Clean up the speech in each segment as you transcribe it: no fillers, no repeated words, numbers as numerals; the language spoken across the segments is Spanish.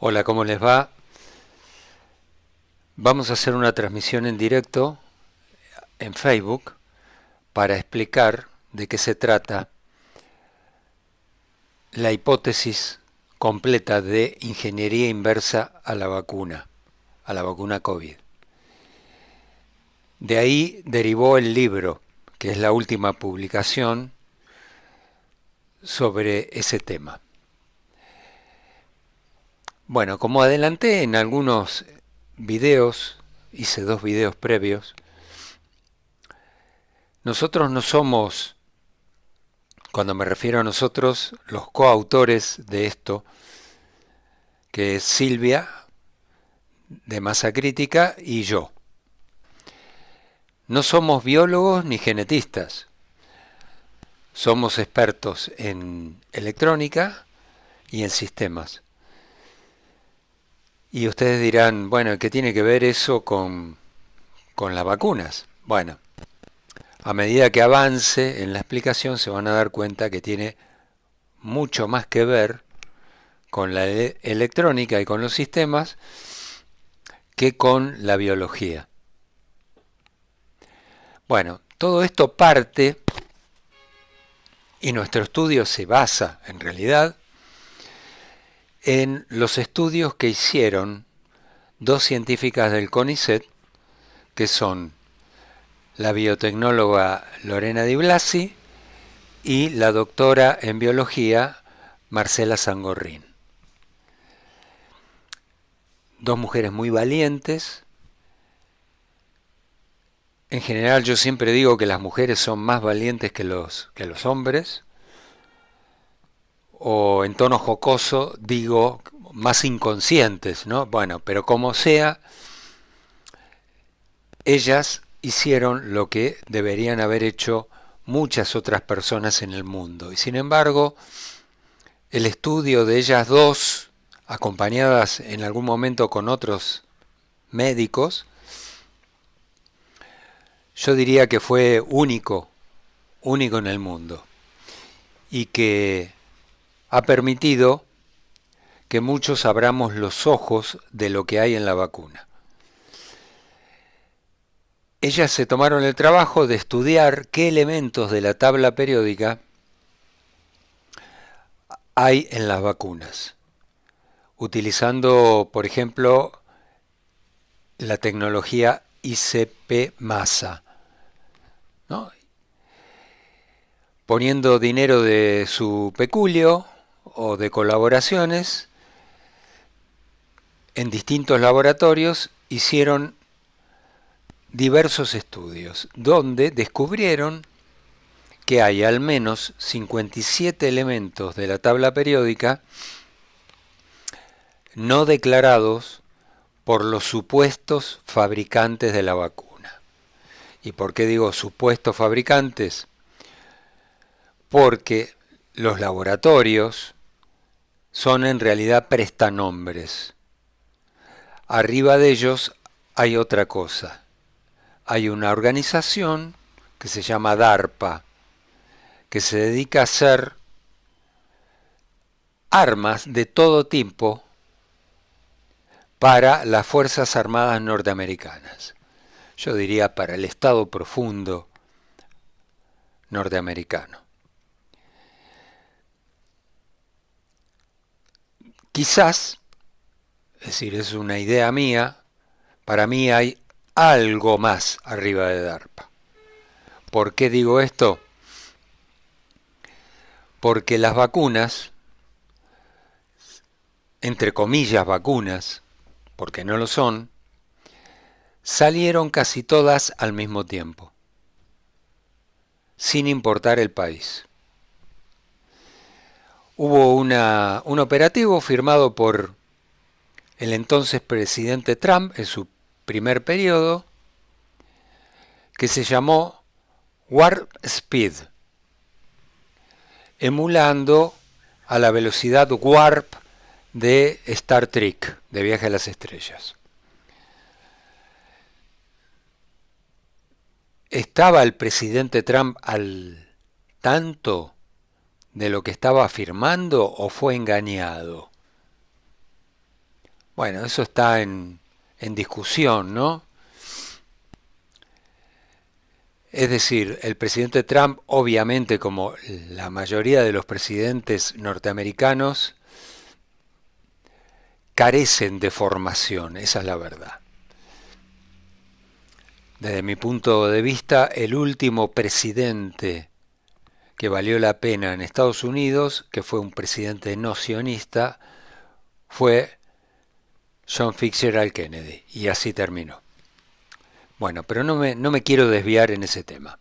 Hola, ¿cómo les va? Vamos a hacer una transmisión en directo en Facebook para explicar de qué se trata la hipótesis completa de ingeniería inversa a la vacuna COVID. De ahí derivó el libro, que es la última publicación sobre ese tema. Bueno, como adelanté en algunos videos, hice 2 videos previos, nosotros no somos, cuando me refiero a nosotros, los coautores de esto, que es Silvia, de Masa Crítica, y yo. No somos biólogos ni genetistas, somos expertos en electrónica y en sistemas. Y ustedes dirán, bueno, ¿qué tiene que ver eso con las vacunas? Bueno, a medida que avance en la explicación se van a dar cuenta que tiene mucho más que ver con la electrónica y con los sistemas que con la biología. Bueno, todo esto parte, y nuestro estudio se basa, en realidad, en los estudios que hicieron 2 científicas del CONICET, que son la biotecnóloga Lorena Di Blasi y la doctora en biología Marcela Sangorrin. 2 mujeres muy valientes. En general yo siempre digo que las mujeres son más valientes que los hombres, o en tono jocoso digo más inconscientes, ¿no? Bueno, pero como sea, ellas hicieron lo que deberían haber hecho muchas otras personas en el mundo. Y sin embargo, el estudio de ellas dos, acompañadas en algún momento con otros médicos, yo diría que fue único en el mundo. Y que ha permitido que muchos abramos los ojos de lo que hay en la vacuna. Ellas se tomaron el trabajo de estudiar qué elementos de la tabla periódica hay en las vacunas, utilizando, por ejemplo, la tecnología ICP-MASA, ¿no? Poniendo dinero de su peculio o de colaboraciones en distintos laboratorios, hicieron diversos estudios donde descubrieron que hay al menos 57 elementos de la tabla periódica no declarados por los supuestos fabricantes de la vacuna. ¿Y por qué digo supuestos fabricantes? Porque los laboratorios son en realidad prestanombres. Arriba de ellos hay otra cosa. Hay una organización que se llama DARPA, que se dedica a hacer armas de todo tipo para las Fuerzas Armadas norteamericanas. Yo diría para el Estado profundo norteamericano. Quizás, es decir, es una idea mía, para mí hay algo más arriba de DARPA. ¿Por qué digo esto? Porque las vacunas, entre comillas vacunas, porque no lo son, salieron casi todas al mismo tiempo, sin importar el país. Hubo un operativo firmado por el entonces presidente Trump en su primer periodo, que se llamó Warp Speed, emulando a la velocidad warp de Star Trek, de Viaje a las Estrellas. ¿Estaba el presidente Trump al tanto de lo que estaba afirmando o fue engañado? Bueno, eso está en discusión, ¿no? Es decir, el presidente Trump, obviamente, como la mayoría de los presidentes norteamericanos, carecen de formación, esa es la verdad. Desde mi punto de vista, el último presidente que valió la pena en Estados Unidos, que fue un presidente no sionista, fue John Fitzgerald Kennedy. Y así terminó. Bueno, pero no me quiero desviar en ese tema.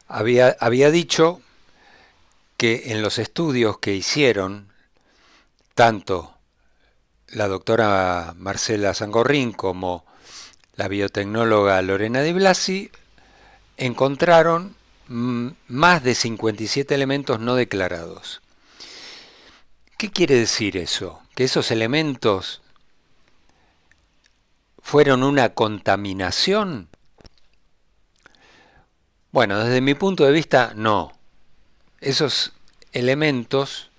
Había dicho que en los estudios que hicieron, tanto la doctora Marcela Sangorrín como la biotecnóloga Lorena Di Blasi, encontraron más de 57 elementos no declarados. ¿Qué quiere decir eso? ¿Que esos elementos fueron una contaminación? Bueno, desde mi punto de vista, no. Esos elementos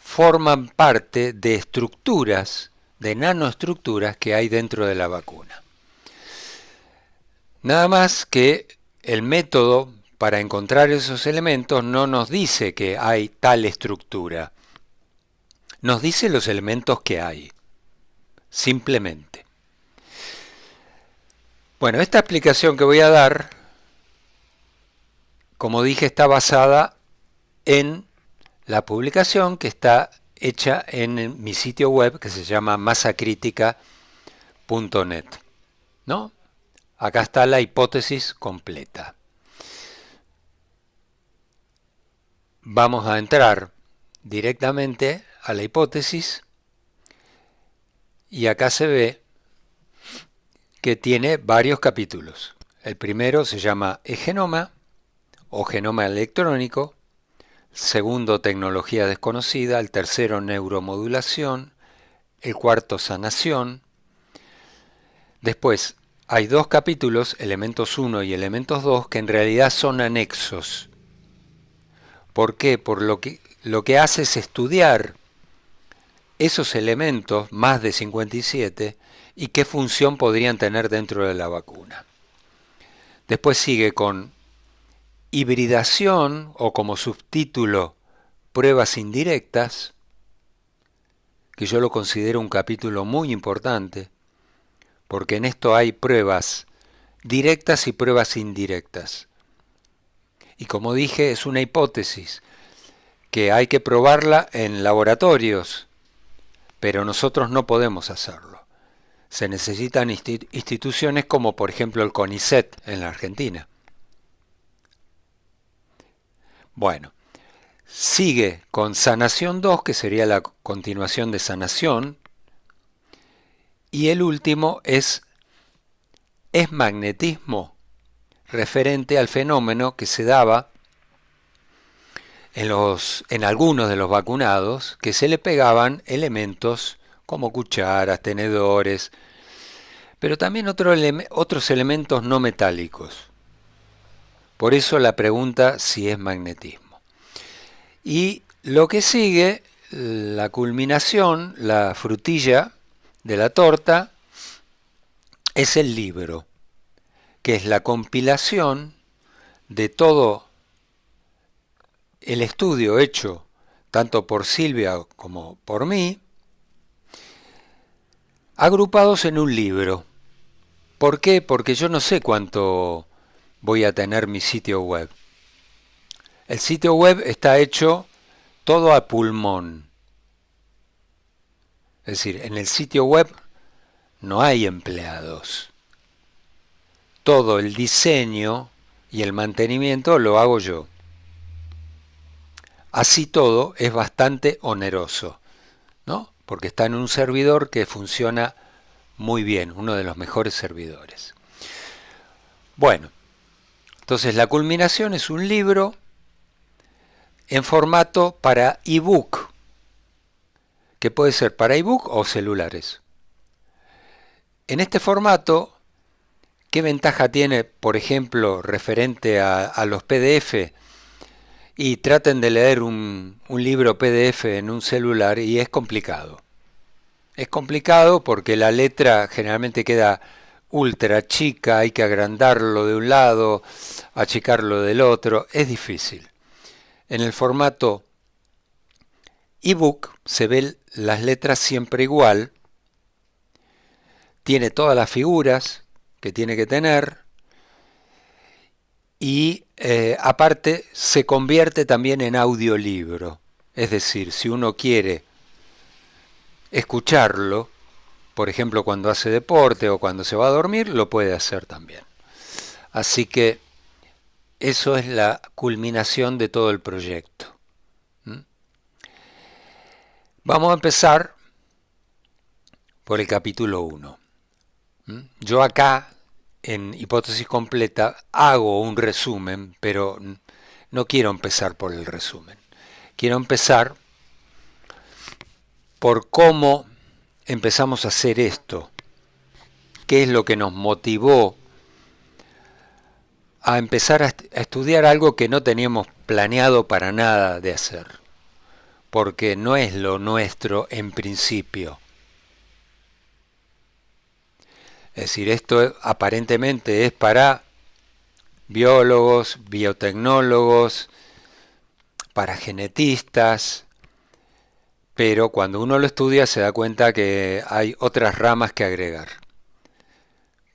forman parte de estructuras, de nanoestructuras que hay dentro de la vacuna. Nada más que el método para encontrar esos elementos no nos dice que hay tal estructura. Nos dice los elementos que hay, simplemente. Bueno, esta explicación que voy a dar, como dije, está basada en la publicación que está hecha en mi sitio web que se llama masacritica.net, ¿no? Acá está la hipótesis completa. Vamos a entrar directamente a la hipótesis y acá se ve que tiene varios capítulos. El primero se llama e-genoma o genoma electrónico, segundo tecnología desconocida, el tercero neuromodulación, el cuarto sanación. Después hay dos capítulos, elementos 1 y elementos 2, que en realidad son anexos. ¿Por qué? Por lo que hace es estudiar esos elementos, más de 57, y qué función podrían tener dentro de la vacuna. Después sigue con hibridación, o como subtítulo, pruebas indirectas, que yo lo considero un capítulo muy importante, porque en esto hay pruebas directas y pruebas indirectas. Y como dije, es una hipótesis que hay que probarla en laboratorios, pero nosotros no podemos hacerlo. Se necesitan instituciones como por ejemplo el CONICET en la Argentina. Bueno, sigue con Sanación 2, que sería la continuación de Sanación, y el último es magnetismo, referente al fenómeno que se daba en algunos de los vacunados, que se le pegaban elementos como cucharas, tenedores, pero también otros elementos no metálicos. Por eso la pregunta si es magnetismo. Y lo que sigue, la culminación, la frutilla de la torta, es el libro, que es la compilación de todo el estudio hecho tanto por Silvia como por mí, agrupados en un libro. ¿Por qué? Porque yo no sé cuánto voy a tener mi sitio web. El sitio web está hecho todo a pulmón. Es decir, en el sitio web no hay empleados. Todo el diseño y el mantenimiento lo hago yo. Así todo es bastante oneroso, ¿no? Porque está en un servidor que funciona muy bien, uno de los mejores servidores. Bueno, entonces la culminación es un libro en formato para ebook, que puede ser para ebook o celulares. En este formato, ¿qué ventaja tiene, por ejemplo, referente a los PDF y traten de leer un libro PDF en un celular y es complicado. Es complicado porque la letra generalmente queda ultra chica, hay que agrandarlo de un lado, achicarlo del otro, es difícil. En el formato ebook se ven las letras siempre igual, tiene todas las figuras que tiene que tener y aparte se convierte también en audiolibro. Es decir, si uno quiere escucharlo, por ejemplo cuando hace deporte o cuando se va a dormir, lo puede hacer también. Así que eso es la culminación de todo el proyecto. Vamos a empezar por el capítulo 1. Yo acá, en hipótesis completa, hago un resumen, pero no quiero empezar por el resumen. Quiero empezar por cómo empezamos a hacer esto, qué es lo que nos motivó a empezar a estudiar algo que no teníamos planeado para nada de hacer, porque no es lo nuestro en principio. Es decir, esto aparentemente es para biólogos, biotecnólogos, para genetistas, pero cuando uno lo estudia se da cuenta que hay otras ramas que agregar.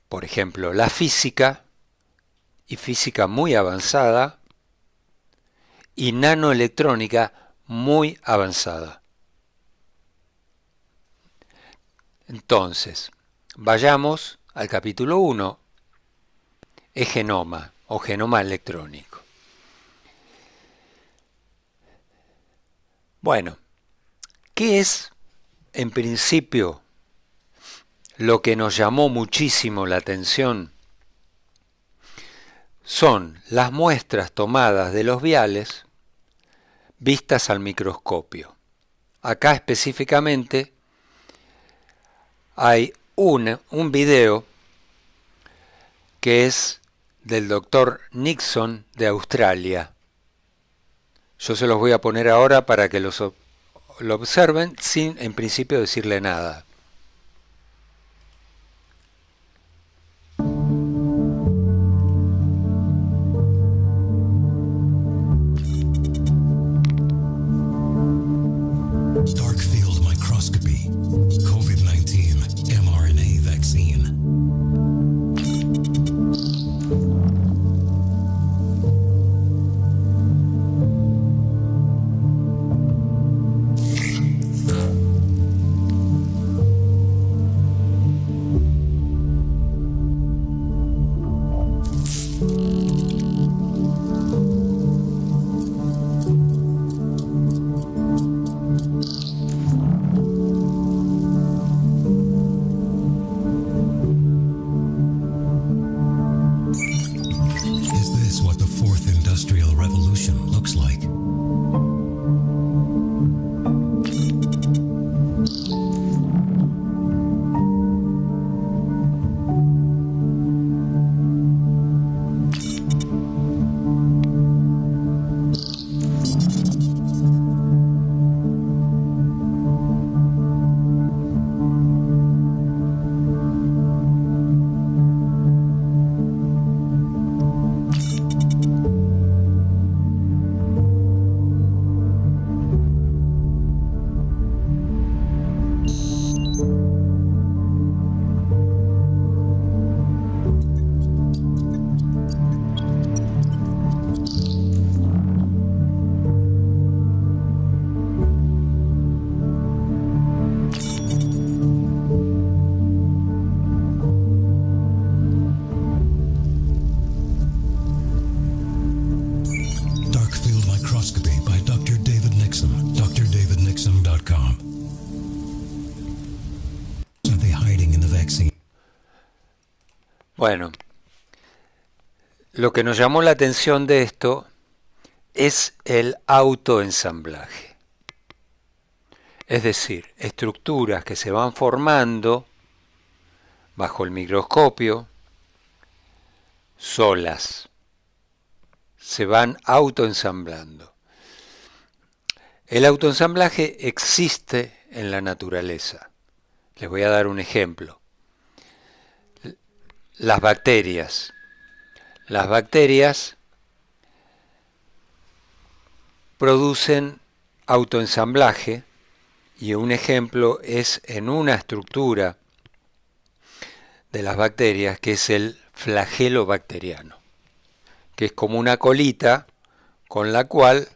Por ejemplo, la física, y física muy avanzada, y nanoelectrónica muy avanzada. Entonces, vayamos al capítulo 1, es genoma o genoma electrónico. Bueno, ¿qué es en principio lo que nos llamó muchísimo la atención? Son las muestras tomadas de los viales vistas al microscopio. Acá específicamente hay un video que es del doctor Nixon de Australia. Yo se los voy a poner ahora para que lo observen sin en principio decirle nada. Dark field microscopy, COVID-19 mRNA vaccine. Bueno, lo que nos llamó la atención de esto es el autoensamblaje. Es decir, estructuras que se van formando bajo el microscopio solas. Se van autoensamblando. El autoensamblaje existe en la naturaleza. Les voy a dar un ejemplo. Las bacterias. Las bacterias producen autoensamblaje y un ejemplo es en una estructura de las bacterias que es el flagelo bacteriano, que es como una colita con la cual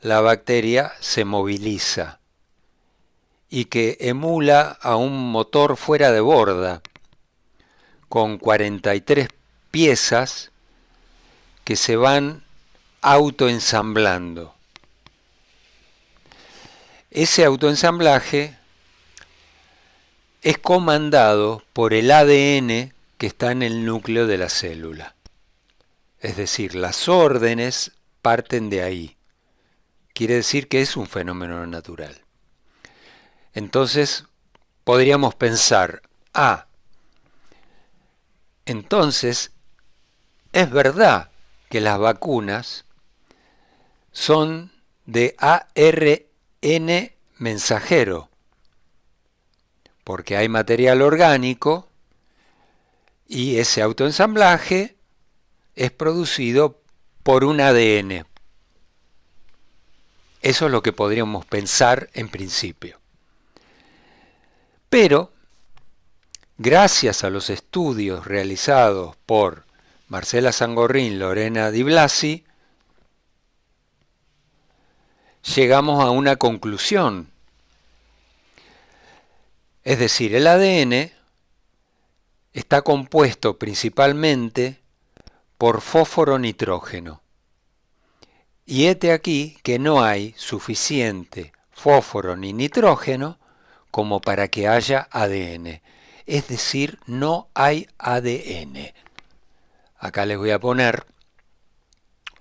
la bacteria se moviliza y que emula a un motor fuera de borda con 43 piezas que se van autoensamblando. Ese autoensamblaje es comandado por el ADN que está en el núcleo de la célula. Es decir, las órdenes parten de ahí. Quiere decir que es un fenómeno natural. Entonces, podríamos pensar, entonces, es verdad que las vacunas son de ARN mensajero, porque hay material orgánico y ese autoensamblaje es producido por un ADN. Eso es lo que podríamos pensar en principio. Pero, gracias a los estudios realizados por Marcela Sangorrín, Lorena Di Blasi, llegamos a una conclusión. Es decir, el ADN está compuesto principalmente por fósforo nitrógeno. Y hete aquí que no hay suficiente fósforo ni nitrógeno como para que haya ADN. Es decir, no hay ADN. Acá les voy a poner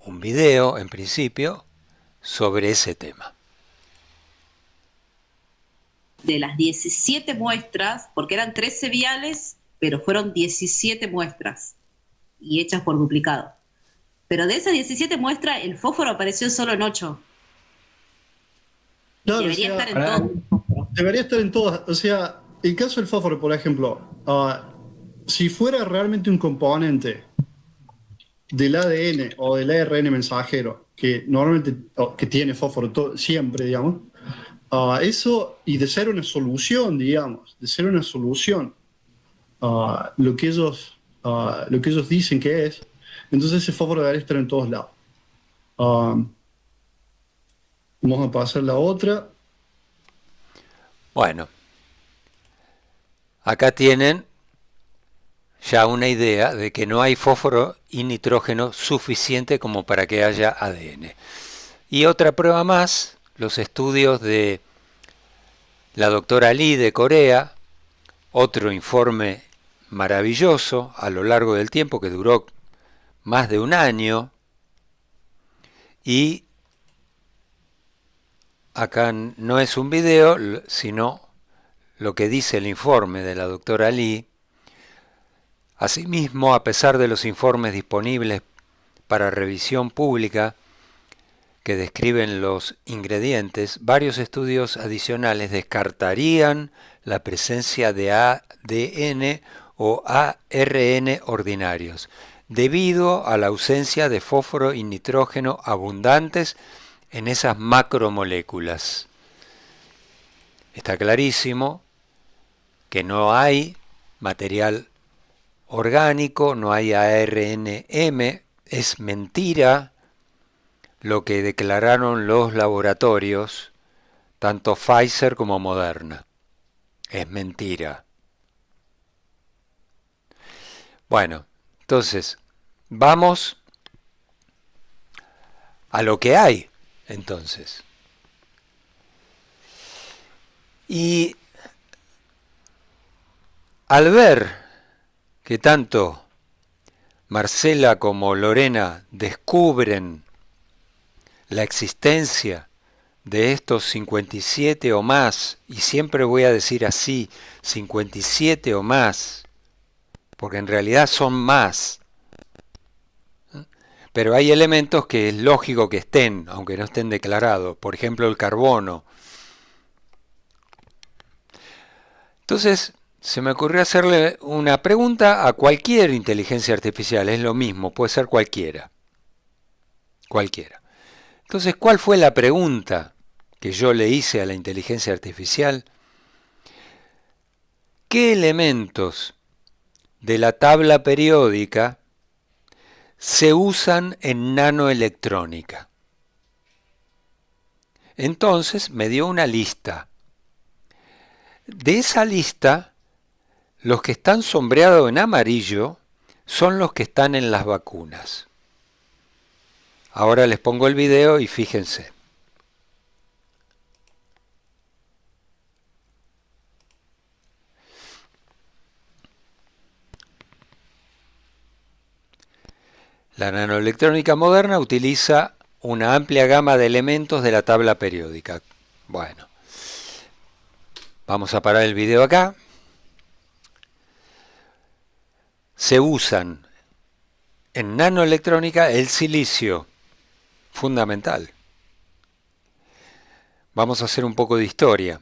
un video, en principio, sobre ese tema. De las 17 muestras, porque eran 13 viales, pero fueron 17 muestras y hechas por duplicado. Pero de esas 17 muestras, el fósforo apareció solo en 8. Claro, Debería o sea, estar en todo el fósforo. debería estar en todas. O sea, el caso del fósforo, por ejemplo, si fuera realmente un componente del ADN o del ARN mensajero, que normalmente que tiene fósforo siempre, digamos, eso, y de ser una solución, digamos, de ser una solución, lo que ellos dicen que es, entonces ese fósforo debería estar en todos lados. Vamos a pasar la otra. Bueno, acá tienen ya una idea de que no hay fósforo y nitrógeno suficiente como para que haya ADN. Y otra prueba más, los estudios de la doctora Lee de Corea, otro informe maravilloso a lo largo del tiempo que duró más de un año, y acá no es un video, sino lo que dice el informe de la doctora Lee. Asimismo, a pesar de los informes disponibles para revisión pública que describen los ingredientes, varios estudios adicionales descartarían la presencia de ADN o ARN ordinarios, debido a la ausencia de fósforo y nitrógeno abundantes en esas macromoléculas. Está clarísimo que no hay material orgánico, no hay ARNM, es mentira lo que declararon los laboratorios, tanto Pfizer como Moderna. Es mentira. Bueno, entonces, vamos a lo que hay, entonces. Y al ver que tanto Marcela como Lorena descubren la existencia de estos 57 o más, y siempre voy a decir así, 57 o más, porque en realidad son más, Pero hay elementos que es lógico que estén, aunque no estén declarados. Por ejemplo, el carbono. Entonces, se me ocurrió hacerle una pregunta a cualquier inteligencia artificial. Es lo mismo, puede ser cualquiera. Cualquiera. Entonces, ¿cuál fue la pregunta que yo le hice a la inteligencia artificial? ¿Qué elementos de la tabla periódica se usan en nanoelectrónica? Entonces me dio una lista. De esa lista, los que están sombreados en amarillo son los que están en las vacunas. Ahora les pongo el video y fíjense. La nanoelectrónica moderna utiliza una amplia gama de elementos de la tabla periódica. Bueno, vamos a parar el video acá. Se usan en nanoelectrónica el silicio, fundamental. Vamos a hacer un poco de historia.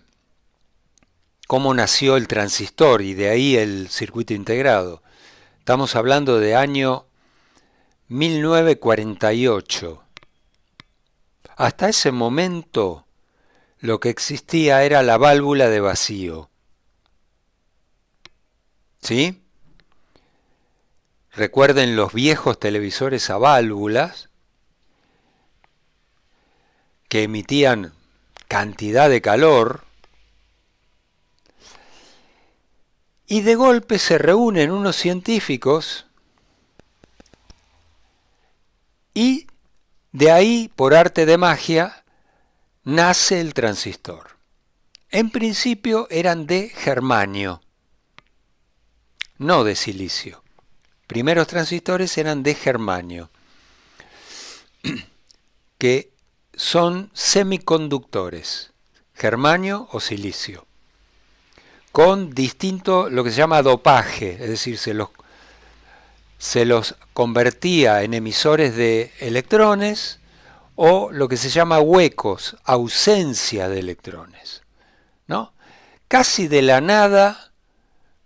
¿Cómo nació el transistor y de ahí el circuito integrado? Estamos hablando de año 1948. Hasta ese momento lo que existía era la válvula de vacío. ¿Sí? Recuerden los viejos televisores a válvulas que emitían cantidad de calor y de golpe se reúnen unos científicos y de ahí, por arte de magia, nace el transistor. En principio eran de germanio, no de silicio. Primeros transistores eran de germanio, que son semiconductores, germanio o silicio, con distinto, lo que se llama dopaje, es decir, se los convertía en emisores de electrones o lo que se llama huecos, ausencia de electrones, ¿no? Casi de la nada,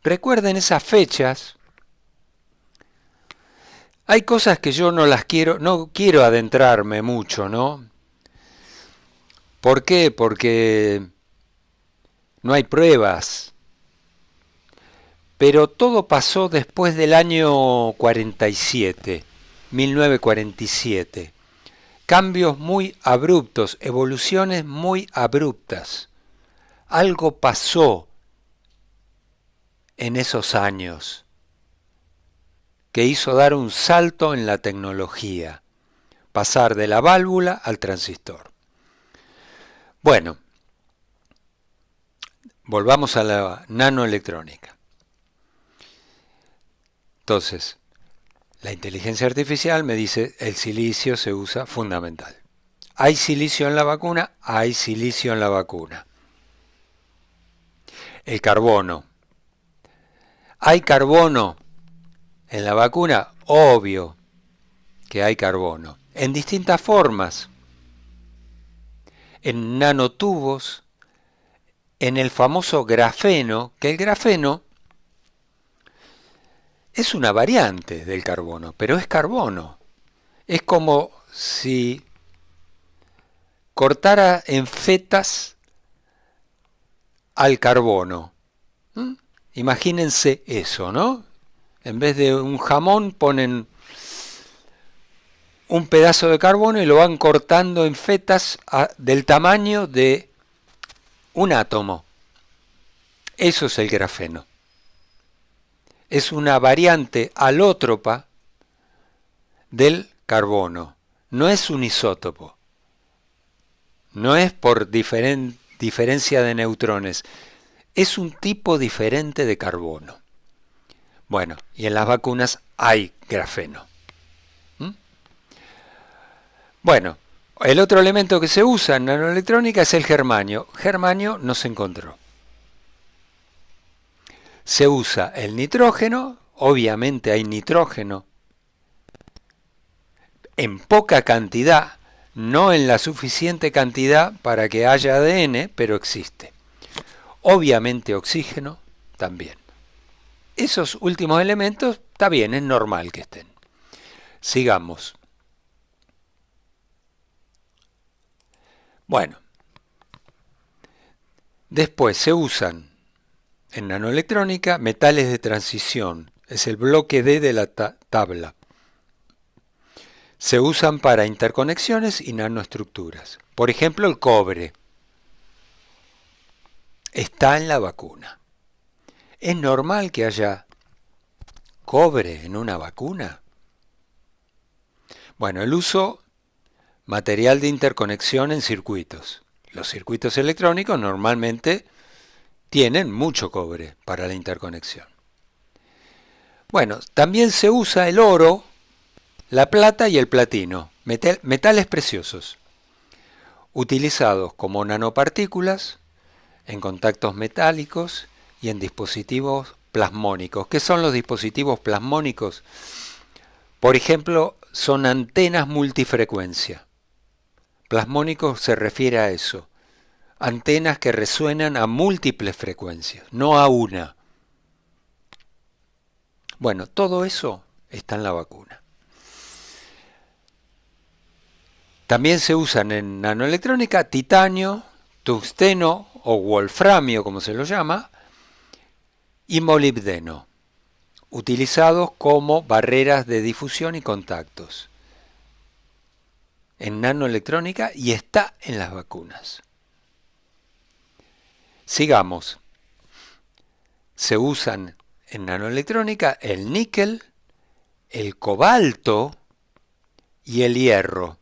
recuerden esas fechas. Hay cosas que yo no quiero adentrarme mucho, ¿no? ¿Por qué? Porque no hay pruebas. Pero todo pasó después del año 47, 1947. Cambios muy abruptos, evoluciones muy abruptas. Algo pasó en esos años que hizo dar un salto en la tecnología, pasar de la válvula al transistor. Bueno, volvamos a la nanoelectrónica. Entonces, la inteligencia artificial me dice el silicio se usa fundamental. ¿Hay silicio en la vacuna? Hay silicio en la vacuna. El carbono. ¿Hay carbono en la vacuna? Obvio que hay carbono. En distintas formas. En nanotubos, en el famoso grafeno, que el grafeno es una variante del carbono, pero es carbono. Es como si cortara en fetas al carbono. Imagínense eso, ¿no? En vez de un jamón ponen un pedazo de carbono y lo van cortando en fetas del tamaño de un átomo. Eso es el grafeno. Es una variante alótropa del carbono. No es un isótopo. No es por diferencia de neutrones. Es un tipo diferente de carbono. Bueno, y en las vacunas hay grafeno. Bueno, el otro elemento que se usa en nanoelectrónica es el germanio. Germanio no se encontró. Se usa el nitrógeno, obviamente hay nitrógeno en poca cantidad, no en la suficiente cantidad para que haya ADN, pero existe. Obviamente oxígeno también. Esos últimos elementos, está bien, es normal que estén. Sigamos. Bueno, después se usan en nanoelectrónica metales de transición. Es el bloque D de la tabla. Se usan para interconexiones y nanoestructuras. Por ejemplo, el cobre está en la vacuna. ¿Es normal que haya cobre en una vacuna? Bueno, el uso material de interconexión en circuitos. Los circuitos electrónicos normalmente tienen mucho cobre para la interconexión. Bueno, también se usa el oro, la plata y el platino, metales preciosos, utilizados como nanopartículas en contactos metálicos y en dispositivos plasmónicos. ¿Qué son los dispositivos plasmónicos? Por ejemplo, son antenas multifrecuencia. Plasmónico se refiere a eso. Antenas que resuenan a múltiples frecuencias, no a una. Bueno, todo eso está en la vacuna. También se usan en nanoelectrónica titanio, tungsteno o wolframio, como se lo llama, y molibdeno, utilizados como barreras de difusión y contactos en nanoelectrónica y está en las vacunas. Sigamos. Se usan en nanoelectrónica el níquel, el cobalto y el hierro,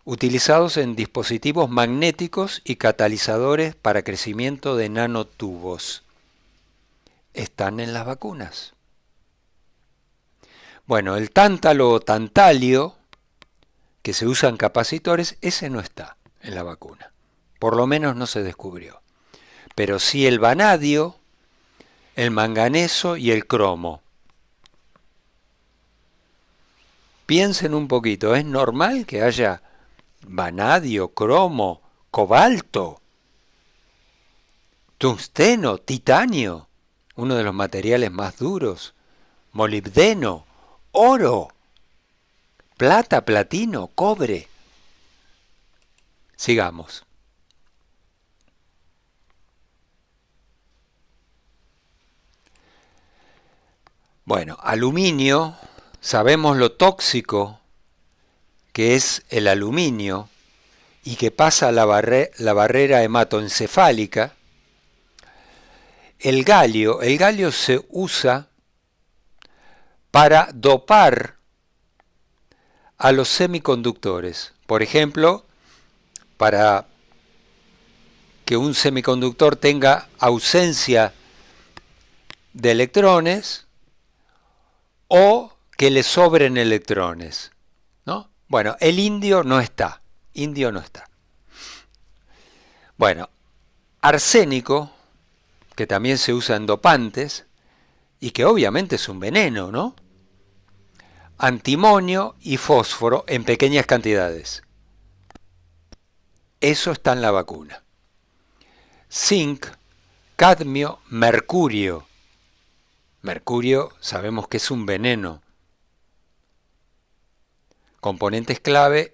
utilizados en dispositivos magnéticos y catalizadores para crecimiento de nanotubos. Están en las vacunas. Bueno, el tántalo o tantalio, que se usa en capacitores, ese no está en la vacuna. Por lo menos no se descubrió. Pero sí el vanadio, el manganeso y el cromo. Piensen un poquito, ¿es normal que haya vanadio, cromo, cobalto, tungsteno, titanio, uno de los materiales más duros, molibdeno, oro, plata, platino, cobre? Sigamos. Bueno, aluminio, sabemos lo tóxico que es el aluminio y que pasa la barrera hematoencefálica. El galio se usa para dopar a los semiconductores. Por ejemplo, para que un semiconductor tenga ausencia de electrones o que le sobren electrones, ¿no? Bueno, el indio no está. Bueno, arsénico, que también se usa en dopantes y que obviamente es un veneno, ¿no? Antimonio y fósforo en pequeñas cantidades. Eso está en la vacuna. Zinc, cadmio, mercurio. Mercurio sabemos que es un veneno. Componentes clave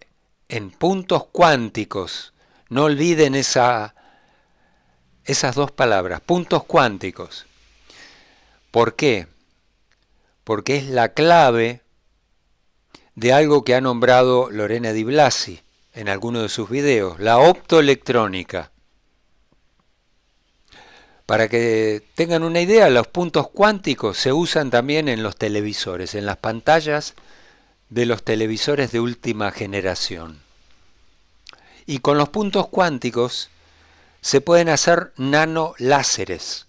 en puntos cuánticos. No olviden esas dos palabras, puntos cuánticos. ¿Por qué? Porque es la clave de algo que ha nombrado Lorena Di Blasi en alguno de sus videos, la optoelectrónica. Para que tengan una idea, los puntos cuánticos se usan también en los televisores, en las pantallas de los televisores de última generación. Y con los puntos cuánticos se pueden hacer nanoláseres.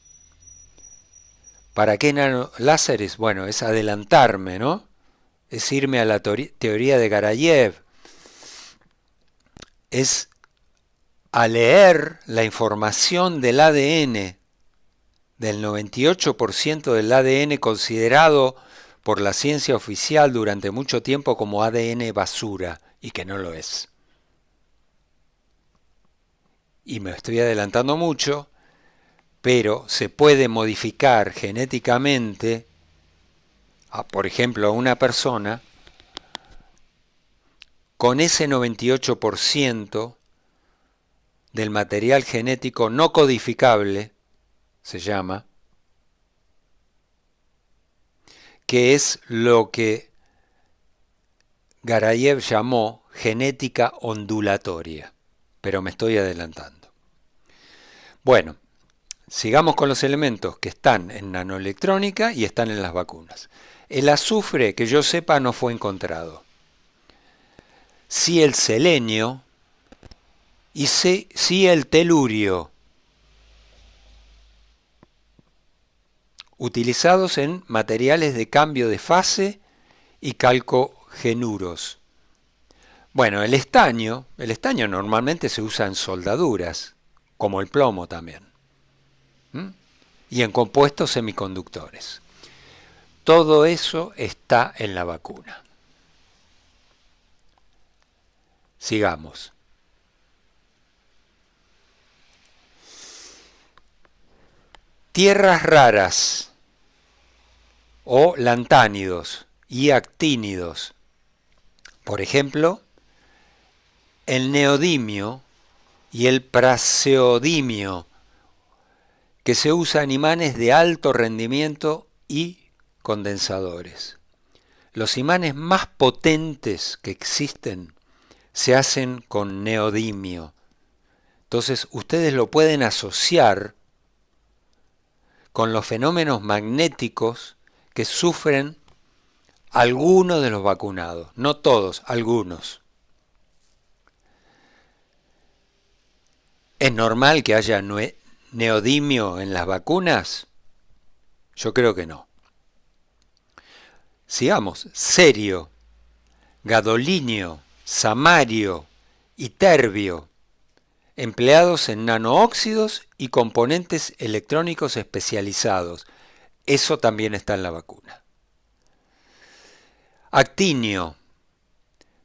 ¿Para qué nanoláseres? Bueno, es adelantarme, ¿no? Es irme a la teoría de Garayev. Es a leer la información del ADN, del 98% del ADN considerado por la ciencia oficial durante mucho tiempo como ADN basura, y que no lo es. Y me estoy adelantando mucho, pero se puede modificar genéticamente, por ejemplo, a una persona con ese 98% del material genético no codificable, se llama, que es lo que Garayev llamó genética ondulatoria, pero me estoy adelantando. Bueno, sigamos con los elementos que están en nanoelectrónica y están en las vacunas. El azufre, que yo sepa, no fue encontrado. Sí el selenio y sí el telurio, utilizados en materiales de cambio de fase y calcogenuros. Bueno, el estaño normalmente se usa en soldaduras, como el plomo también, y en compuestos semiconductores. Todo eso está en la vacuna. Sigamos. Tierras raras o lantánidos y actínidos. Por ejemplo, el neodimio y el praseodimio, que se usa en imanes de alto rendimiento y condensadores. Los imanes más potentes que existen se hacen con neodimio. Entonces ustedes lo pueden asociar con los fenómenos magnéticos que sufren algunos de los vacunados, no todos, algunos. ¿Es normal que haya neodimio en las vacunas? Yo creo que no. Sigamos. Cerio, gadolinio, samario y terbio, empleados en nanoóxidos y componentes electrónicos especializados. Eso también está en la vacuna. Actinio,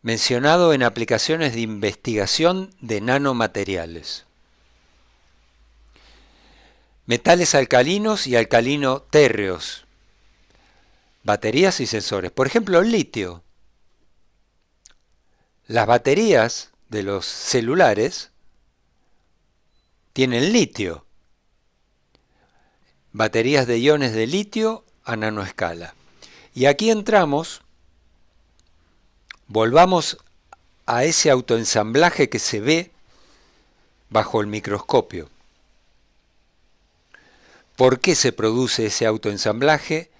mencionado en aplicaciones de investigación de nanomateriales. Metales alcalinos y alcalino-térreos, baterías y sensores. Por ejemplo, el litio. Las baterías de los celulares tienen litio. Baterías de iones de litio a nanoescala. Y aquí entramos, volvamos a ese autoensamblaje que se ve bajo el microscopio. ¿Por qué se produce ese autoensamblaje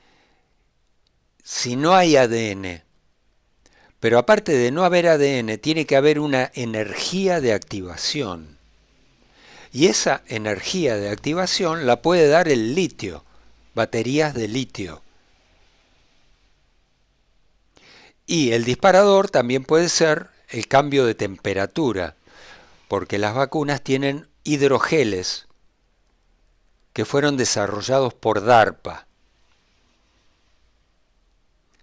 si no hay ADN? Pero aparte de no haber ADN, tiene que haber una energía de activación. Y esa energía de activación la puede dar el litio, baterías de litio. Y el disparador también puede ser el cambio de temperatura, porque las vacunas tienen hidrogeles que fueron desarrollados por DARPA.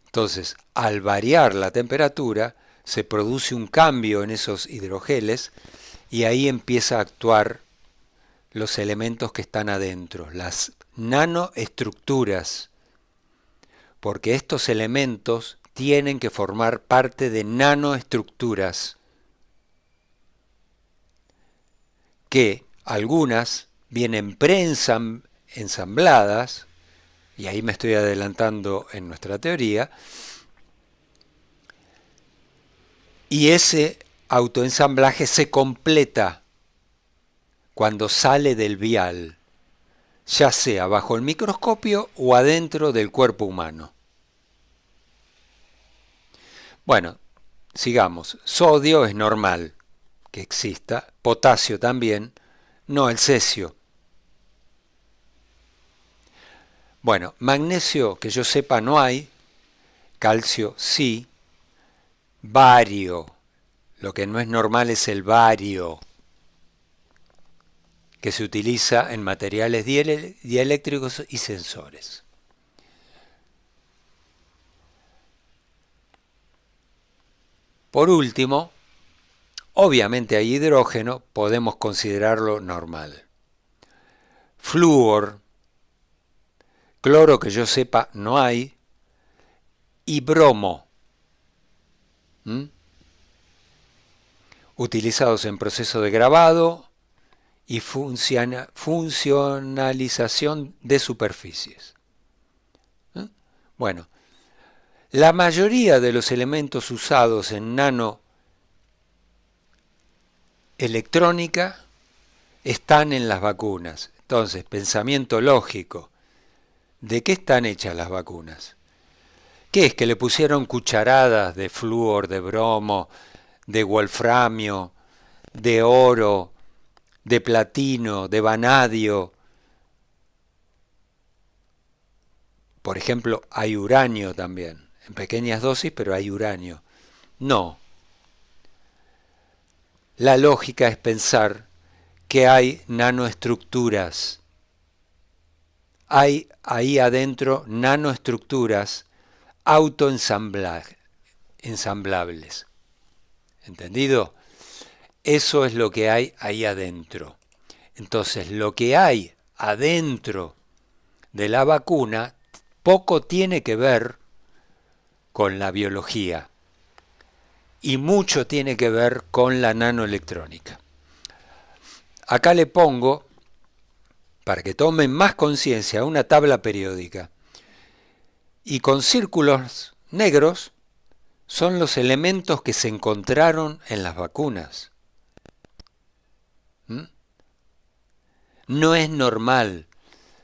Entonces, al variar la temperatura, se produce un cambio en esos hidrogeles y ahí empieza a actuar los elementos que están adentro, las nanoestructuras, porque estos elementos tienen que formar parte de nanoestructuras que algunas vienen preensambladas, y ahí me estoy adelantando en nuestra teoría, y ese autoensamblaje se completa cuando sale del vial, ya sea bajo el microscopio o adentro del cuerpo humano. Bueno, sigamos. Sodio es normal que exista, potasio también, no el cesio. Bueno, magnesio, que yo sepa, no hay, calcio sí, bario, lo que no es normal es el bario, que se utiliza en materiales dieléctricos y sensores. Por último, obviamente hay hidrógeno, podemos considerarlo normal. Flúor, cloro que yo sepa no hay, y bromo, utilizados en proceso de grabado y funcionalización de superficies. Bueno, la mayoría de los elementos usados en nanoelectrónica están en las vacunas. Entonces, pensamiento lógico. ¿De qué están hechas las vacunas? ¿Qué es? ¿Que le pusieron cucharadas de flúor, de bromo, de wolframio, de oro, de platino, de vanadio? Por ejemplo, hay uranio también, en pequeñas dosis, pero hay uranio. No. La lógica es pensar que hay nanoestructuras. Hay ahí adentro nanoestructuras autoensamblables. ¿Entendido? Eso es lo que hay ahí adentro. Entonces, lo que hay adentro de la vacuna poco tiene que ver con la biología y mucho tiene que ver con la nanoelectrónica. Acá le pongo, para que tomen más conciencia, una tabla periódica. Y con círculos negros son los elementos que se encontraron en las vacunas. No es normal.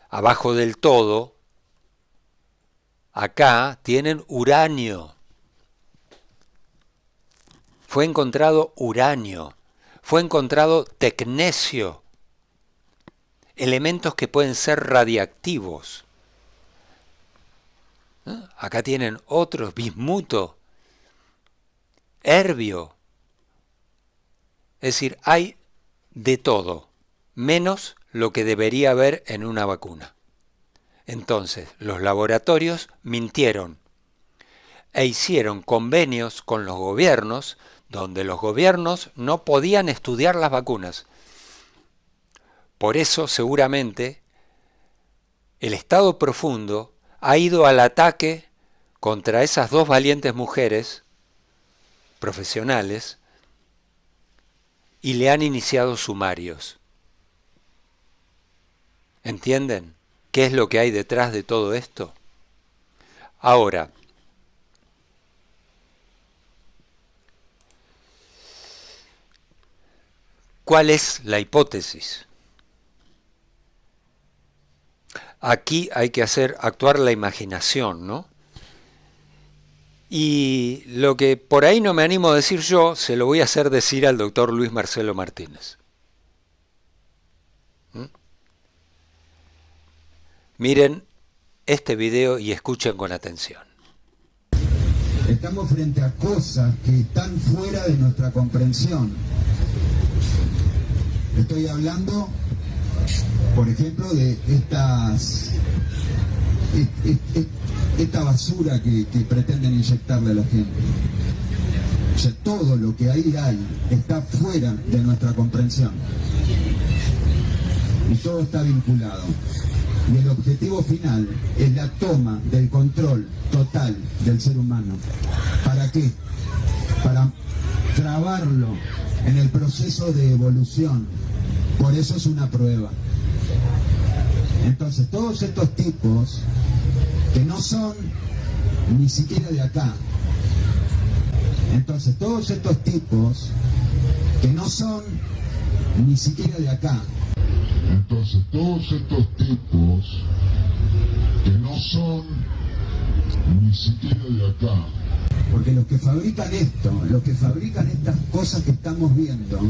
Abajo del todo, acá tienen uranio. Fue encontrado uranio. Fue encontrado tecnecio. Elementos que pueden ser radiactivos. Acá tienen otros, bismuto, herbio. Es decir, hay de todo, menos lo que debería haber en una vacuna. Entonces, los laboratorios mintieron e hicieron convenios con los gobiernos, donde los gobiernos no podían estudiar las vacunas. Por eso, seguramente, el Estado profundo ha ido al ataque contra esas dos valientes mujeres profesionales y le han iniciado sumarios. ¿Entienden qué es lo que hay detrás de todo esto? Ahora, ¿cuál es la hipótesis? Aquí hay que actuar la imaginación, ¿no? Y lo que por ahí no me animo a decir yo, se lo voy a hacer decir al doctor Luis Marcelo Martínez. Miren este video y escuchen con atención. Estamos frente a cosas que están fuera de nuestra comprensión. Estoy hablando, por ejemplo, de esta basura que pretenden inyectarle a la gente. O sea, todo lo que ahí hay está fuera de nuestra comprensión. Y todo está vinculado. Y el objetivo final es la toma del control total del ser humano. ¿Para qué? Para trabarlo en el proceso de evolución. Por eso es una prueba. Entonces, todos estos tipos que no son ni siquiera de acá. Entonces, todos estos tipos que no son ni siquiera de acá. Entonces, todos estos tipos que no son ni siquiera de acá. Porque los que fabrican esto, los que fabrican estas cosas que estamos viendo,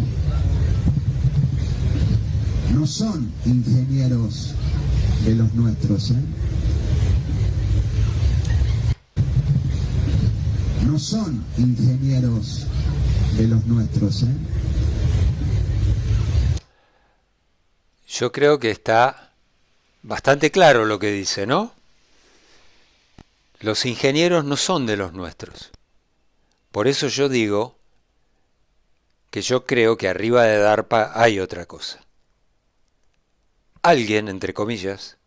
no son ingenieros de los nuestros, ¿eh? No son ingenieros de los nuestros, ¿eh? Yo creo que está bastante claro lo que dice, ¿no? Los ingenieros no son de los nuestros. Por eso yo digo que yo creo que arriba de DARPA hay otra cosa. Alguien, entre comillas,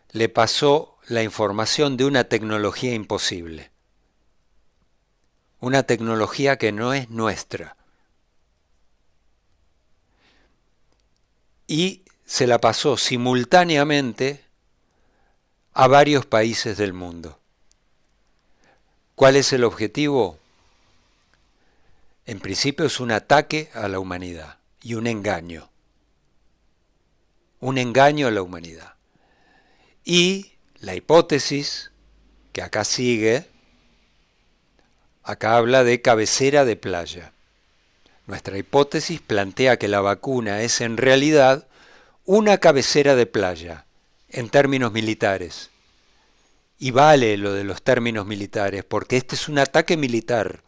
le pasó la información de una tecnología imposible. Una tecnología que no es nuestra. Y se la pasó simultáneamente a varios países del mundo. ¿Cuál es el objetivo? En principio es un ataque a la humanidad y un engaño. Un engaño a la humanidad. Y la hipótesis que acá sigue, acá habla de cabecera de playa. Nuestra hipótesis plantea que la vacuna es en realidad una cabecera de playa, en términos militares. Y vale lo de los términos militares, porque este es un ataque militar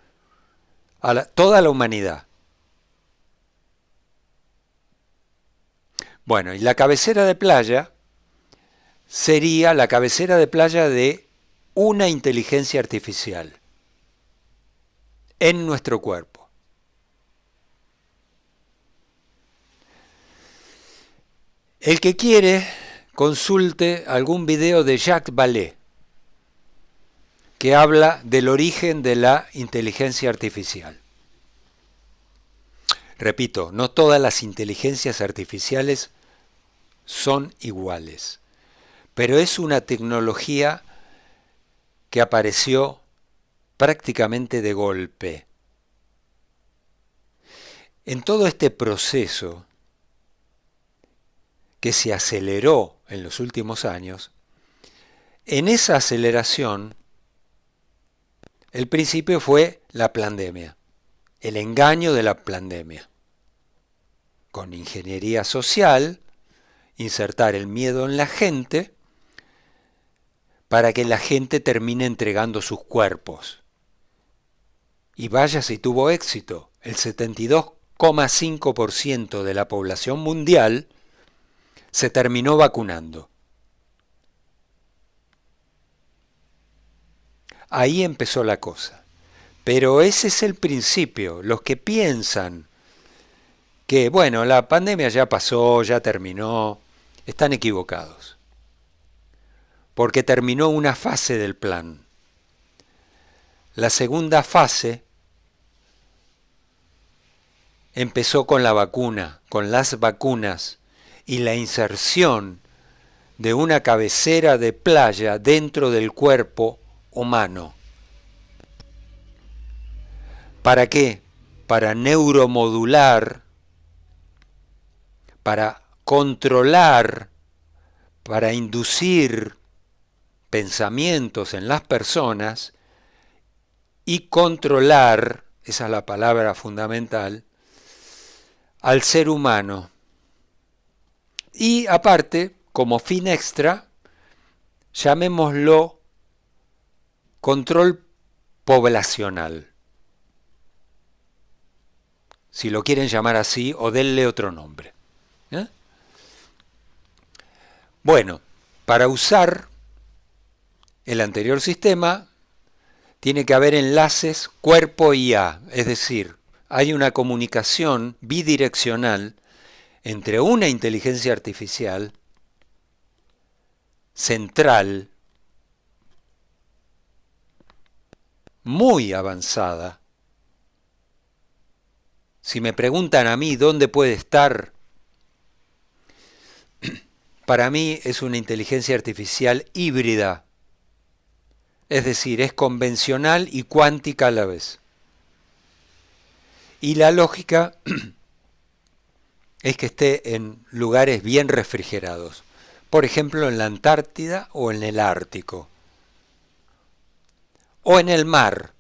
a toda la humanidad. Bueno, y la cabecera de playa sería la cabecera de playa de una inteligencia artificial en nuestro cuerpo. El que quiere, consulte algún video de Jacques Vallée, que habla del origen de la inteligencia artificial. Repito, no todas las inteligencias artificiales son iguales, pero es una tecnología que apareció prácticamente de golpe. En todo este proceso que se aceleró en los últimos años, en esa aceleración, el principio fue la pandemia, el engaño de la pandemia. Con ingeniería social, insertar el miedo en la gente para que la gente termine entregando sus cuerpos. Y vaya si tuvo éxito. El 72,5% de la población mundial se terminó vacunando. Ahí empezó la cosa. Pero ese es el principio. Los que piensan que, bueno, la pandemia ya pasó, ya terminó, están equivocados. Porque terminó una fase del plan. La segunda fase empezó con la vacuna, con las vacunas y la inserción de una cabecera de playa dentro del cuerpo humano. ¿Para qué? Para neuromodular, para controlar, para inducir pensamientos en las personas y controlar, esa es la palabra fundamental, al ser humano. Y aparte, como fin extra, llamémoslo control poblacional. Si lo quieren llamar así, o denle otro nombre. ¿Eh? Bueno, para usar el anterior sistema, tiene que haber enlaces cuerpo-IA, es decir, hay una comunicación bidireccional entre una inteligencia artificial central, muy avanzada. Si me preguntan a mí dónde puede estar, para mí es una inteligencia artificial híbrida. Es decir, es convencional y cuántica a la vez. Y la lógica es que esté en lugares bien refrigerados. Por ejemplo, en la Antártida o en el Ártico. O en el mar.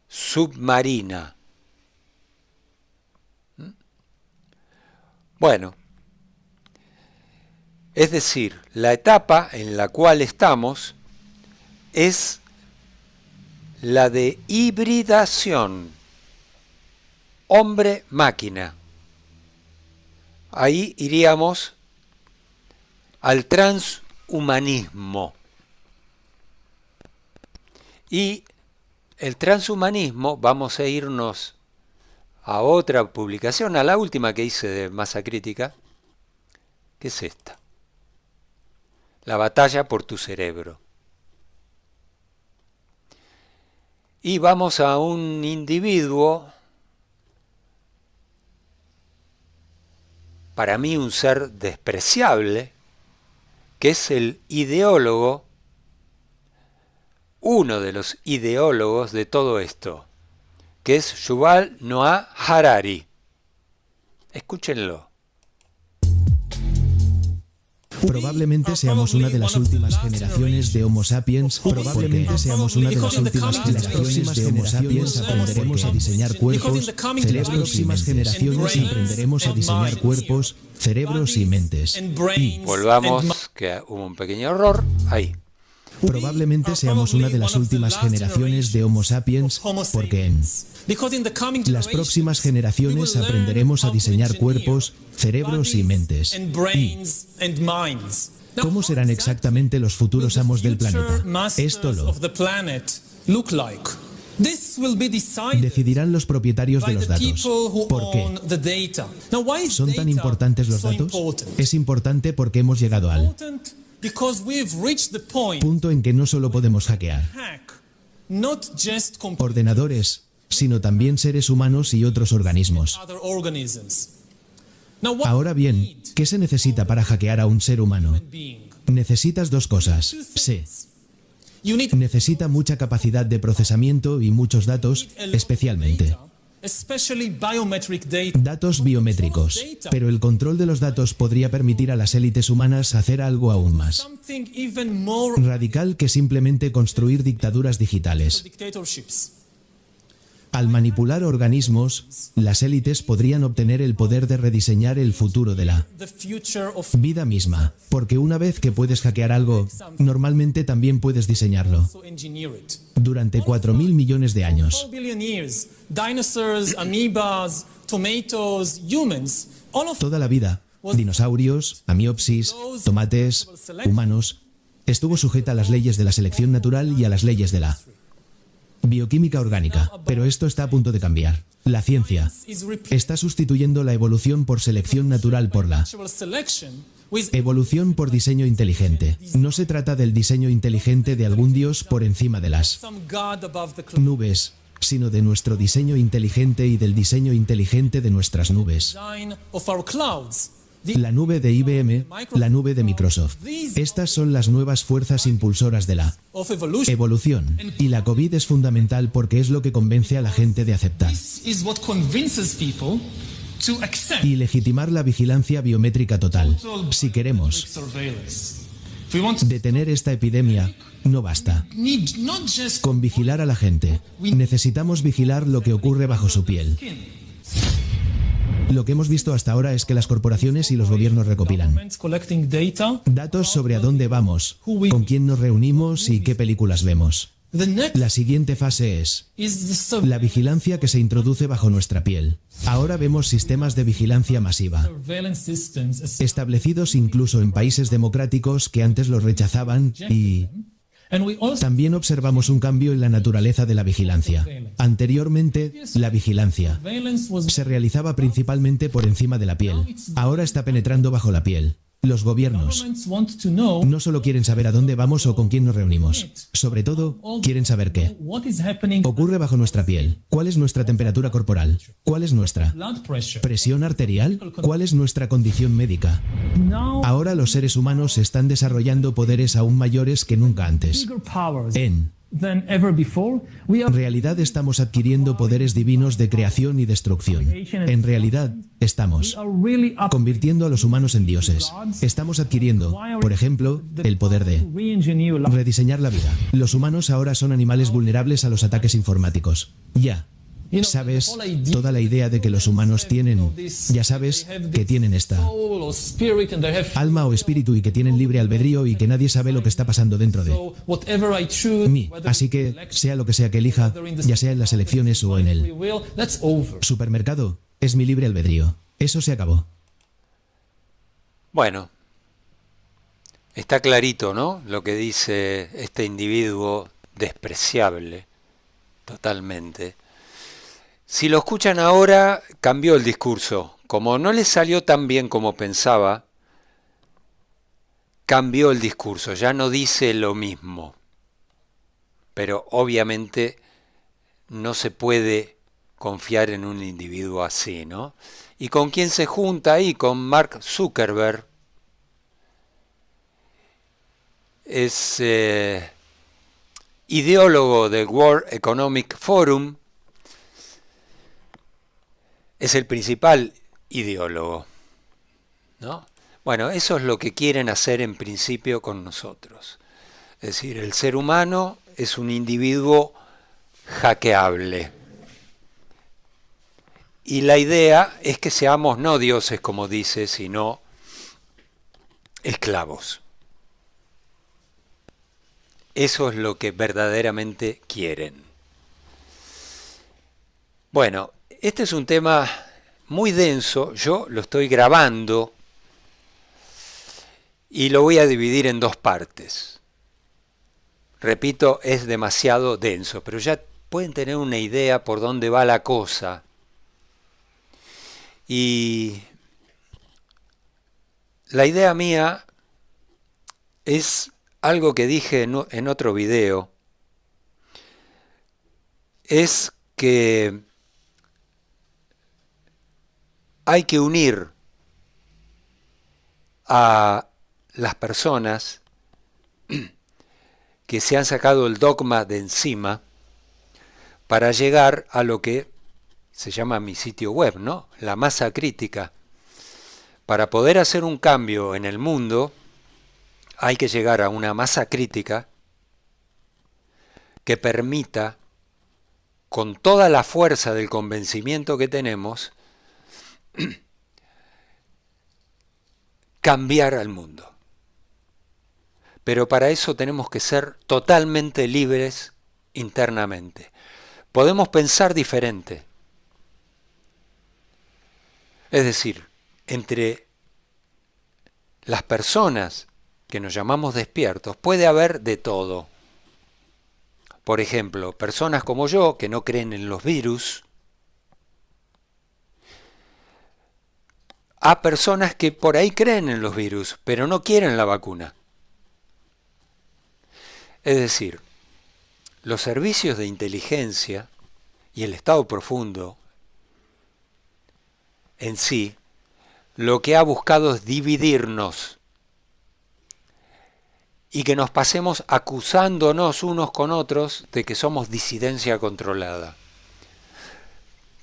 Submarina. Bueno, es decir, la etapa en la cual estamos es la de hibridación hombre-máquina. Ahí iríamos al transhumanismo. Y el transhumanismo, vamos a irnos a otra publicación, a la última que hice de Masa Crítica, que es esta. La batalla por tu cerebro. Y vamos a un individuo, para mí un ser despreciable, que es el ideólogo, uno de los ideólogos de todo esto, que es Yuval Noah Harari. Escúchenlo. Probablemente seamos una de las últimas generaciones de Homo sapiens. Probablemente seamos una de las últimas generaciones de Homo sapiens. Aprenderemos a diseñar cuerpos, cerebros y generaciones. Aprenderemos a diseñar cuerpos, cerebros y mentes. Y Volvamos, que hubo un pequeño error. Ahí. probablemente seamos una de las últimas generaciones de Homo sapiens, porque en las próximas generaciones aprenderemos a diseñar cuerpos, cerebros y mentes. ¿Y cómo serán exactamente los futuros amos del planeta? Esto lo decidirán los propietarios de los datos. ¿Por qué? ¿Son tan importantes los datos? Es importante porque hemos llegado al punto en que no solo podemos hackear ordenadores, sino también seres humanos y otros organismos. Ahora bien, ¿qué se necesita para hackear a un ser humano? Necesitas dos cosas. Necesita mucha capacidad de procesamiento y muchos datos, especialmente datos biométricos. Pero el control de los datos podría permitir a las élites humanas hacer algo aún más radical que simplemente construir dictaduras digitales. Al manipular organismos, las élites podrían obtener el poder de rediseñar el futuro de la vida misma, porque una vez que puedes hackear algo, normalmente también puedes diseñarlo. Durante 4.000 millones de años, toda la vida, dinosaurios, amiopsis, tomates, humanos, estuvo sujeta a las leyes de la selección natural y a las leyes de la bioquímica orgánica, pero esto está a punto de cambiar. La ciencia está sustituyendo la evolución por selección natural por la evolución por diseño inteligente. No se trata del diseño inteligente de algún dios por encima de las nubes, sino de nuestro diseño inteligente y del diseño inteligente de nuestras nubes. La nube de IBM, la nube de Microsoft. Estas son las nuevas fuerzas impulsoras de la evolución. Y la COVID es fundamental porque es lo que convence a la gente de aceptar y legitimar la vigilancia biométrica total. Si queremos detener esta epidemia, no basta con vigilar a la gente. Necesitamos vigilar lo que ocurre bajo su piel. Lo que hemos visto hasta ahora es que las corporaciones y los gobiernos recopilan datos sobre a dónde vamos, con quién nos reunimos y qué películas vemos. La siguiente fase es la vigilancia que se introduce bajo nuestra piel. Ahora vemos sistemas de vigilancia masiva, establecidos incluso en países democráticos que antes los rechazaban, y también observamos un cambio en la naturaleza de la vigilancia. Anteriormente, la vigilancia se realizaba principalmente por encima de la piel. Ahora está penetrando bajo la piel. Los gobiernos no solo quieren saber a dónde vamos o con quién nos reunimos. Sobre todo, quieren saber qué ocurre bajo nuestra piel. ¿Cuál es nuestra temperatura corporal? ¿Cuál es nuestra presión arterial? ¿Cuál es nuestra condición médica? Ahora los seres humanos están desarrollando poderes aún mayores que nunca antes. En realidad estamos adquiriendo poderes divinos de creación y destrucción. En realidad, estamos convirtiendo a los humanos en dioses. Estamos adquiriendo, por ejemplo, el poder de rediseñar la vida. Los humanos ahora son animales vulnerables a los ataques informáticos. Ya sabes, toda la idea de que los humanos tienen, ya sabes, que tienen esta alma o espíritu y que tienen libre albedrío y que nadie sabe lo que está pasando dentro de mí. Así que, sea lo que sea que elija, ya sea en las elecciones o en el supermercado, es mi libre albedrío. Eso se acabó. Bueno, está clarito, ¿no? Lo que dice este individuo despreciable totalmente. Si lo escuchan ahora, cambió el discurso. Como no le salió tan bien como pensaba, cambió el discurso, ya no dice lo mismo. Pero obviamente no se puede confiar en un individuo así, ¿no? ¿Y con quién se junta ahí? Con Mark Zuckerberg. Es ideólogo del World Economic Forum. Es el principal ideólogo, ¿no? Bueno, eso es lo que quieren hacer en principio con nosotros. Es decir, el ser humano es un individuo hackeable. Y la idea es que seamos no dioses, como dice, sino esclavos. Eso es lo que verdaderamente quieren. Bueno, este es un tema muy denso. Yo lo estoy grabando y lo voy a dividir en dos partes. Repito, es demasiado denso, pero ya pueden tener una idea por dónde va la cosa. Y la idea mía es algo que dije en otro video, es que hay que unir a las personas que se han sacado el dogma de encima para llegar a lo que se llama mi sitio web, ¿no? La masa crítica. Para poder hacer un cambio en el mundo, hay que llegar a una masa crítica que permita, con toda la fuerza del convencimiento que tenemos, cambiar al mundo. Pero para eso tenemos que ser totalmente libres internamente. Podemos pensar diferente. Es decir, entre las personas que nos llamamos despiertos puede haber de todo. Por ejemplo, personas como yo que no creen en los virus, a personas que por ahí creen en los virus, pero no quieren la vacuna. Es decir, los servicios de inteligencia y el Estado profundo en sí, lo que ha buscado es dividirnos y que nos pasemos acusándonos unos con otros de que somos disidencia controlada.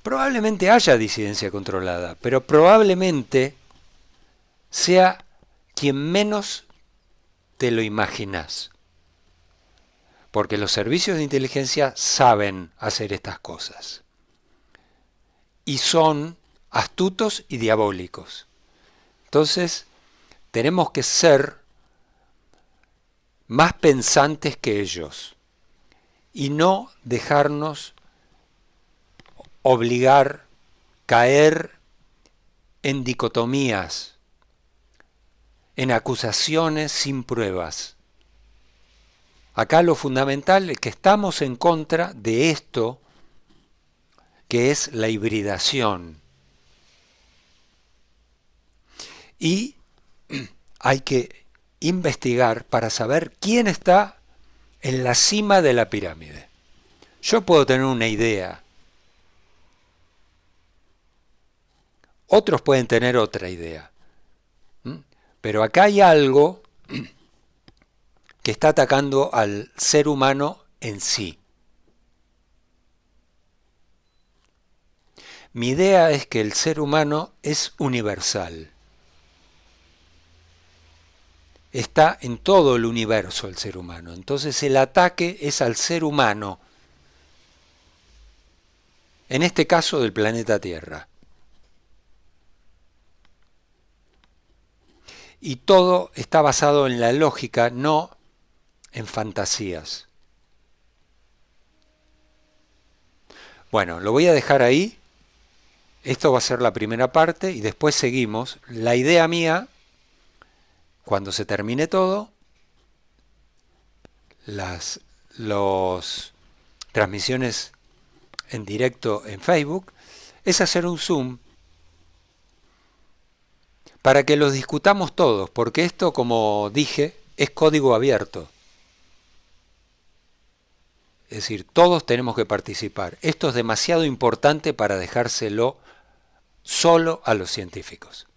Probablemente haya disidencia controlada, pero probablemente sea quien menos te lo imaginas. Porque los servicios de inteligencia saben hacer estas cosas. Y son astutos y diabólicos. Entonces, tenemos que ser más pensantes que ellos y no dejarnos obligar, caer en dicotomías, en acusaciones sin pruebas. Acá lo fundamental es que estamos en contra de esto que es la hibridación. Y hay que investigar para saber quién está en la cima de la pirámide. Yo puedo tener una idea. Otros pueden tener otra idea. Pero acá hay algo que está atacando al ser humano en sí. Mi idea es que el ser humano es universal. Está en todo el universo el ser humano. Entonces el ataque es al ser humano. En este caso del planeta Tierra. Y todo está basado en la lógica, no en fantasías. Bueno, lo voy a dejar ahí. Esto va a ser la primera parte y después seguimos. La idea mía, cuando se termine todo, las las transmisiones en directo en Facebook, es hacer un Zoom para que los discutamos todos, porque esto, como dije, es código abierto. Es decir, todos tenemos que participar. Esto es demasiado importante para dejárselo solo a los científicos.